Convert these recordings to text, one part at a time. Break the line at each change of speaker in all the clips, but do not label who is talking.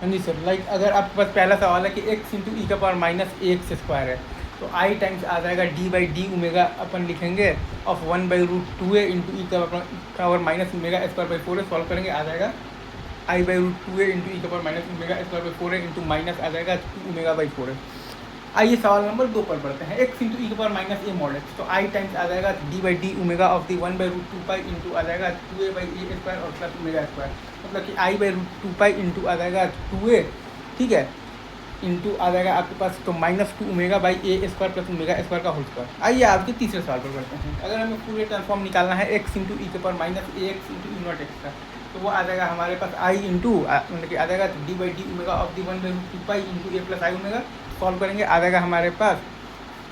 हाँ जी sir, like अगर आपके पास पहला सवाल है कि एक्स इंटू ई का पावर माइनस एक्स स्क्वायर है, तो आई टाइम्स आ जाएगा डी बाई डी ओमेगा अपन लिखेंगे ऑफ 1/√2a इंटू ई का power minus omega square by 4 solve करेंगे, आ जाएगा I/√2a इंटू ई का power minus omega square by 4 into minus आ जाएगा 2 ओमेगा बाई 4। आइए सवाल नंबर 2 पर बढ़ते हैं। एक्स इंटू ई के power minus a mod x, तो आई टाइम्स आ जाएगा d by d omega of the 1/√2 pi into आ जाएगा 2a बाई ए स्क्वायर और प्लस ओमेगा स्क्वायर, मतलब कि I/√2 पाई इंटू आ जाएगा 2a, ठीक है, इंटू आ जाएगा आपके पास तो -2 omega by a square plus omega square का होल स्क्वायर। आइए आपके तीसरे सवाल पर बढ़ते हैं। अगर हमें पूरे ट्रांसफॉर्म निकालना है एक्स इंटू ई के power minus a x into e naught x का, तो वो आ जाएगा हमारे पास आई इंटू मतलब कि आ जाएगा d by d omega of the 1/√2 pi into a plus I omega, solve करेंगे आ जाएगा हमारे पास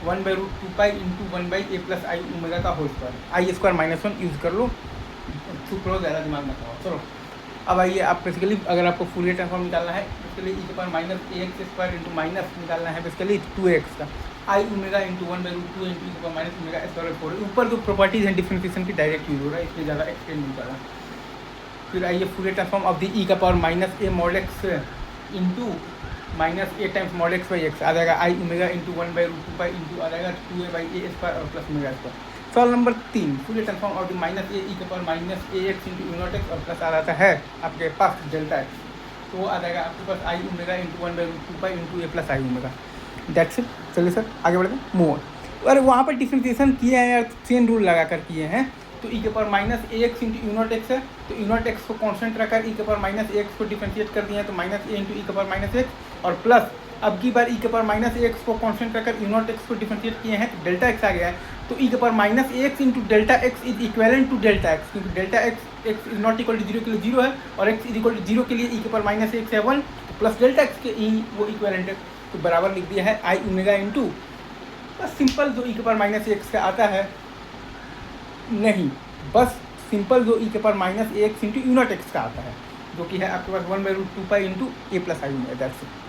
1/√2 pi into 1 by A plus I omega का होल स्क्वायर। आई स्क्वायर -1 यूज़ कर लो, चुप रहो, ज़्यादा दिमाग मत लगाओ। चलो अब आइए आप बेसिकली अगर आपको फूरियर ट्रांसफॉर्म निकालना है, बेसिकली ई के power minus a x square into minus निकालना है बेसिकली 2x का, आई ओमेगा इंटू 1/√2 इंटू ई के पावर माइनस ओमेगा स्क्वायर 4। ऊपर जो प्रॉपर्टीज हैं डिफरेंशिएशन की डायरेक्ट यूज हो रहा है, इसलिए ज़्यादा एक्सटेंड नहीं कर रहा। फिर आइए Fourier transform of the e का power minus a mod x into minus a times mod x by x, आ जाएगा I omega into 1/√2 pi into आ जाएगा 2a बाई ए स्क्वायर और प्लस ओमेगा स्क्वायर। सवाल number 3, Fourier transform of the minus a e के power minus a x into e naught x और plus आ जाता है आपके पास डेल्टा एक्स, तो वो आ जाएगा आपके पास I omega into 1/√2 pi into a plus I omega. That's it. चलिए सर आगे बढ़ते हैं, मूव ऑन। अरे वहाँ पर डिफ्रेंसिएशन किए हैं यार, चेन रूल लगा कर किए हैं, तो ई के power minus a x into you not x है, तो यू नॉट एक्स को कॉन्स्टेंट रखकर ई के पावर माइनस ए एक्स को डिफ्रेंशिएट कर दिए हैं, तो माइनस ए इंटू ई के पावर माइनस एक्स और प्लस अब की बार ई के पावर माइनस ए एक्स को कॉन्स्टेंट रखकर यू नॉट एक्स को डिफ्रेंशिएट किए हैं, तो डेल्टा एक्स आ गया है, तो ई के power minus a x into delta x is equivalent to delta x, क्योंकि delta x x is not equal to 0 के लिए 0 है और एक्स इज इक्वल टू 0 के लिए ई के पावर माइनस एक्स है 1, प्लस डेल्टा एक्स के ई वो इक्वेलेंट है, तो बराबर लिख दिया है आई ओमेगा इंटू बस सिंपल जो ई के पावर माइनस एक्स का आता है, नहीं बस सिंपल जो ई के power minus a x into you not x का आता है, जो कि है आपके पास 1/√2 pi into a plus I omega. That's it.